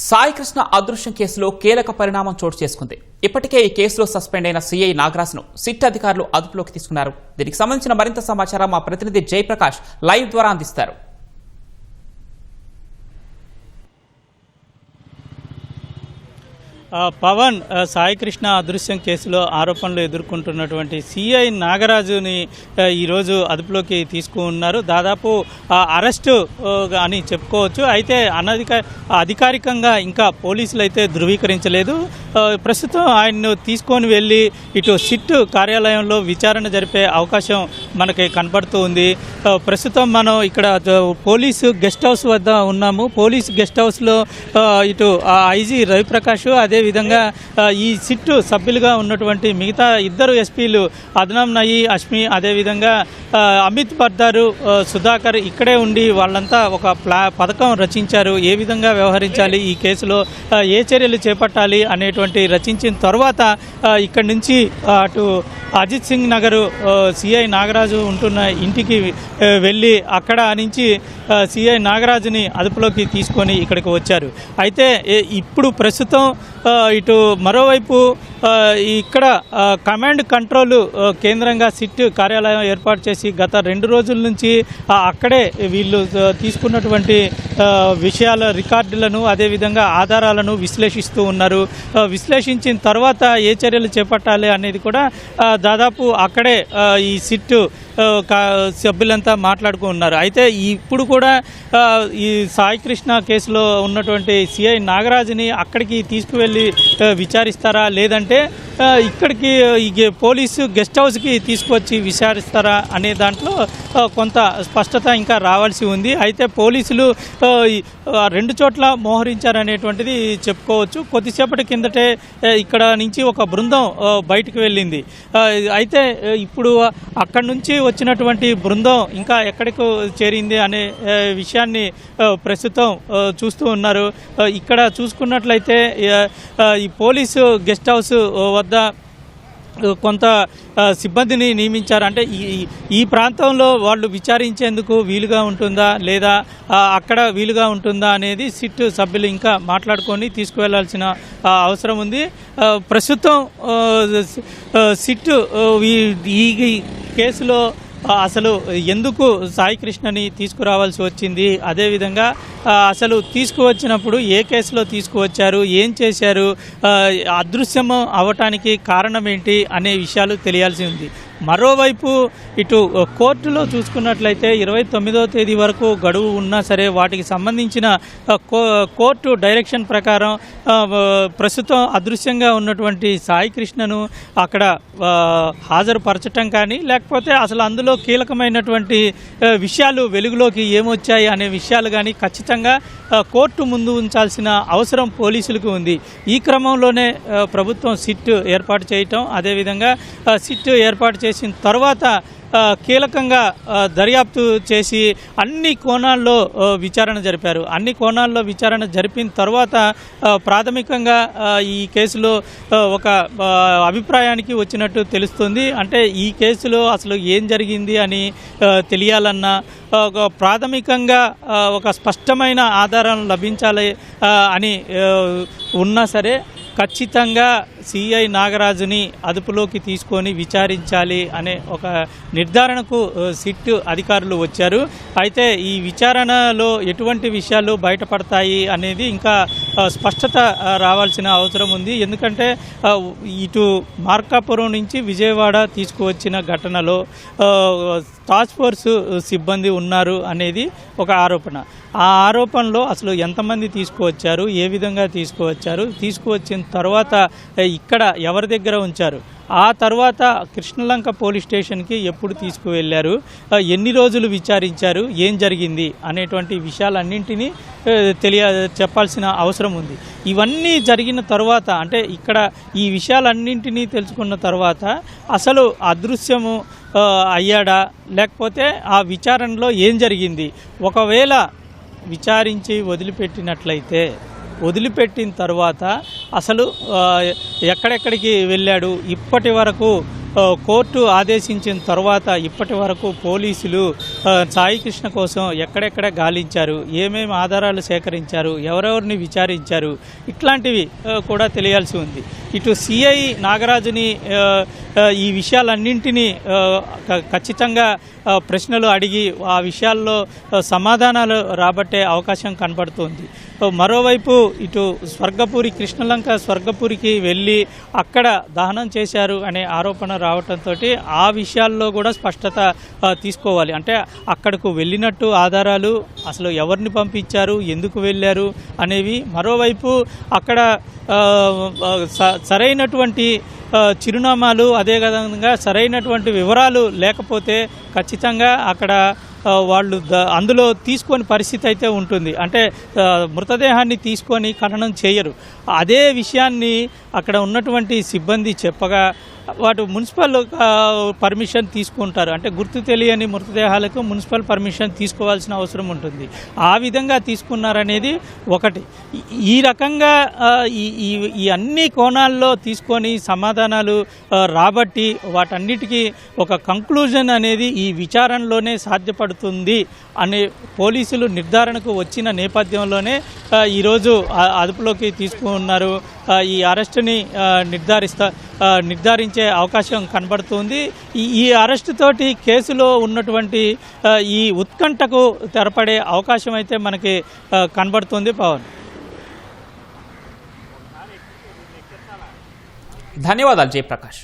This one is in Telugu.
సాయి కృష్ణ అదృశ్యం కేసులో కీలక పరిణామం చోటు చేసుకుంది. ఇప్పటికే ఈ కేసులో సస్పెండ్ అయిన సిఐ నాగరాజ్ను సిట్ అధికారులు అదుపులోకి తీసుకున్నారు. దీనికి సంబంధించిన మరింత సమాచారం మా ప్రతినిధి జయప్రకాష్ లైవ్ ద్వారా అందిస్తారు. పవన్ సాయి కృష్ణ అదృశ్యం కేసులో ఆరోపణలు ఎదుర్కొంటున్నటువంటి సిఐ నాగరాజుని ఈరోజు అదుపులోకి తీసుకున్నారు. దాదాపు అరెస్టు అని చెప్పుకోవచ్చు. అయితే అధికారికంగా ఇంకా పోలీసులు అయితే ధృవీకరించలేదు. ప్రస్తుతం ఆయన్ను తీసుకొని వెళ్ళి ఇటు సిట్ కార్యాలయంలో విచారణ జరిపే అవకాశం మనకి కనపడుతూ ఉంది. ప్రస్తుతం మనం ఇక్కడ పోలీసు గెస్ట్ హౌస్ వద్ద ఉన్నాము. పోలీసు గెస్ట్ హౌస్లో ఇటు ఐజీ రవిప్రకాష్, అదేవిధంగా ఈ సిట్ సభ్యులుగా ఉన్నటువంటి మిగతా ఇద్దరు ఎస్పీలు అద్నాం నయీ, అష్మి, అదేవిధంగా అమిత్ బర్దారు, సుధాకర్ ఇక్కడే ఉండి వాళ్ళంతా ఒక పథకం రచించారు. ఏ విధంగా వ్యవహరించాలి, ఈ కేసులో ఏ చర్యలు చేపట్టాలి అనేటువంటి రచించిన తర్వాత ఇక్కడి నుంచి అటు అజిత్ సింగ్ నగర్ సిఐ నాగరాజు ఉంటున్న ఇంటికి వెళ్ళి అక్కడ నుంచి సిఐ నాగరాజుని అదుపులోకి తీసుకొని ఇక్కడికి వచ్చారు. అయితే ఇప్పుడు ప్రస్తుతం ఇటు మరోవైపు ఇక్కడ కమాండ్ కంట్రోల్ కేంద్రంగా సిట్ కార్యాలయం ఏర్పాటు చేసి గత 2 రోజుల నుంచి అక్కడే వీళ్ళు తీసుకున్నటువంటి విషయాల రికార్డులను అదేవిధంగా ఆధారాలను విశ్లేషిస్తూ ఉన్నారు. విశ్లేషించిన తర్వాత ఏ చర్యలు చేపట్టాలి అనేది కూడా దాదాపు అక్కడే ఈ సిట్ సభ్యులంతా మాట్లాడుకున్నారు. అయితే ఇప్పుడు కూడా ఈ సాయి కృష్ణ కేసులో ఉన్నటువంటి సిఐ నాగరాజుని అక్కడికి తీసుకువెళ్ళి విచారిస్తారా, లేదంటే ఇక్కడికి పోలీసు గెస్ట్ హౌస్కి తీసుకొచ్చి విచారిస్తారా అనే దాంట్లో కొంత స్పష్టత ఇంకా రావాల్సి ఉంది. అయితే పోలీసులు 2 చోట్ల మోహరించారనేటువంటిది చెప్పుకోవచ్చు. కొద్దిసేపటి కిందటే ఇక్కడ నుంచి ఒక బృందం బయటకు వెళ్ళింది. అయితే ఇప్పుడు అక్కడి నుంచి వచ్చినటువంటి బృందం ఇంకా ఎక్కడికి చేరింది అనే విషయాన్ని ప్రస్తుతం చూస్తూ ఉన్నారు. ఇక్కడ చూసుకున్నట్లయితే ఈ పోలీసు గెస్ట్ హౌస్ వద్ద కొంత సిబ్బందిని నియమించారు. అంటే ఈ ప్రాంతంలో వాళ్ళు విచారించేందుకు వీలుగా ఉంటుందా లేదా అక్కడ వీలుగా ఉంటుందా అనేది సిట్ సభ్యులు ఇంకా మాట్లాడుకొని తీసుకువెళ్లాల్సిన అవసరం ఉంది. ప్రస్తుతం సిట్ ఈ కేసులో అసలు ఎందుకు సాయి కృష్ణని తీసుకురావాల్సి వచ్చింది, అదేవిధంగా అసలు తీసుకువచ్చినప్పుడు ఏ కేసులో తీసుకువచ్చారు, ఏం చేశారు, అదృశ్యం అవ్వటానికి కారణం ఏంటి అనే విషయాలు తెలియాల్సి ఉంది. మరోవైపు ఇటు కోర్టులో చూసుకున్నట్లయితే 29వ తేదీ వరకు గడువు ఉన్నా సరే వాటికి సంబంధించిన కోర్టు డైరెక్షన్ ప్రకారం ప్రస్తుతం అదృశ్యంగా ఉన్నటువంటి సాయి కృష్ణను అక్కడ హాజరుపరచటం కానీ లేకపోతే అసలు అందులో కీలకమైనటువంటి విషయాలు వెలుగులోకి ఏమొచ్చాయి అనే విషయాలు కానీ ఖచ్చితంగా కోర్టు ముందు ఉంచాల్సిన అవసరం పోలీసులకు ఉంది. ఈ క్రమంలోనే ప్రభుత్వం సిట్ ఏర్పాటు చేయటం, అదేవిధంగా సిట్ ఏర్పాటు చేసిన తర్వాత కీలకంగా దర్యాప్తు చేసి అన్ని కోణాల్లో విచారణ జరిపారు. అన్ని కోణాల్లో విచారణ జరిపిన తర్వాత ప్రాథమికంగా ఈ కేసులో ఒక అభిప్రాయానికి వచ్చినట్టు తెలుస్తుంది. అంటే ఈ కేసులో అసలు ఏం జరిగింది అని తెలియాలన్నా ప్రాథమికంగా ఒక స్పష్టమైన ఆధారం లభించాలి అని ఉన్నా సరే ఖచ్చితంగా సిఐ నాగరాజుని అదుపులోకి తీసుకొని విచారించాలి అనే ఒక నిర్ధారణకు సిట్ అధికారులు వచ్చారు. అయితే ఈ విచారణలో ఎటువంటి విషయాలు బయటపడతాయి అనేది ఇంకా స్పష్టత రావాల్సిన అవసరం ఉంది. ఎందుకంటే ఇటు మార్కాపురం నుంచి విజయవాడ తీసుకువచ్చిన ఘటనలో టాస్క్ ఫోర్స్ సిబ్బంది ఉన్నారు అనేది ఒక ఆరోపణ. ఆ ఆరోపణలో అసలు ఎంతమంది తీసుకువచ్చారు, ఏ విధంగా తీసుకువచ్చారు, తీసుకువచ్చిన తర్వాత ఇక్కడ ఎవరి దగ్గర ఉంచారు, ఆ తర్వాత కృష్ణలంక పోలీస్ స్టేషన్కి ఎప్పుడు తీసుకువెళ్ళారు, ఎన్ని రోజులు విచారించారు, ఏం జరిగింది అనేటువంటి విషయాలన్నింటినీ చెప్పాల్సిన అవసరం ఉంది. ఇవన్నీ జరిగిన తర్వాత అంటే ఇక్కడ ఈ విషయాలన్నింటినీ తెలుసుకున్న తర్వాత అసలు అదృశ్యము అయ్యాడా లేకపోతే ఆ విచారణలో ఏం జరిగింది, ఒకవేళ విచారించి వదిలిపెట్టినట్లయితే వదిలిపెట్టిన తర్వాత అసలు ఎక్కడెక్కడికి వెళ్ళాడు, ఇప్పటి వరకు కోర్టు ఆదేశించిన తర్వాత ఇప్పటి వరకు పోలీసులు సాయి కృష్ణ కోసం ఎక్కడెక్కడ గాలించారు, ఏమేమి ఆధారాలు సేకరించారు, ఎవరెవరిని విచారించారు, ఇట్లాంటివి కూడా తెలియాల్సి ఉంది. ఇటు సిఐ నాగరాజుని ఈ విషయాలన్నింటినీ ఖచ్చితంగా ప్రశ్నలు అడిగి ఆ విషయాల్లో సమాధానాలు రాబట్టే అవకాశం కనబడుతుంది. మరోవైపు ఇటు స్వర్గపూరి కృష్ణలంక స్వర్గపూరికి వెళ్ళి అక్కడ దహనం చేశారు అనే ఆరోపణ రావడంతో ఆ విషయాల్లో కూడా స్పష్టత తీసుకోవాలి. అంటే అక్కడకు వెళ్ళినట్టు ఆధారాలు, అసలు ఎవరిని పంపించారు, ఎందుకు వెళ్ళారు అనేవి. మరోవైపు అక్కడ సరైనటువంటి చిరునామాలు, అదేవిధంగా సరైనటువంటి వివరాలు లేకపోతే ఖచ్చితంగా అక్కడ వాళ్ళు అందులో తీసుకొని పరిస్థితి అయితే ఉంటుంది. అంటే మృతదేహాన్ని తీసుకొని ఖననం చేయరు. అదే విషయాన్ని అక్కడ ఉన్నటువంటి సిబ్బంది చెప్పగా వాటి మున్సిపల్ పర్మిషన్ తీసుకుంటారు. అంటే గుర్తు తెలియని మృతదేహాలకు మున్సిపల్ పర్మిషన్ తీసుకోవాల్సిన అవసరం ఉంటుంది. ఆ విధంగా తీసుకున్నారనేది ఒకటి. ఈ రకంగా ఈ అన్ని కోణాల్లో తీసుకొని సమాధానాలు రాబట్టి వాటన్నిటికీ ఒక కంక్లూజన్ అనేది ఈ విచారణలోనే సాధ్యపడుతుంది అనే పోలీసులు నిర్ధారణకు వచ్చిన నేపథ్యంలోనే ఈరోజు అదుపులోకి తీసుకున్నారు. ఈ అరెస్టుని నిర్ధారించే అవకాశం కనబడుతుంది. ఈ అరెస్టు తోటి కేసులో ఉన్నటువంటి ఈ ఉత్కంఠకు తెరపడే అవకాశం అయితే మనకి కనబడుతుంది. పవన్, ధన్యవాదాలు జయప్రకాష్.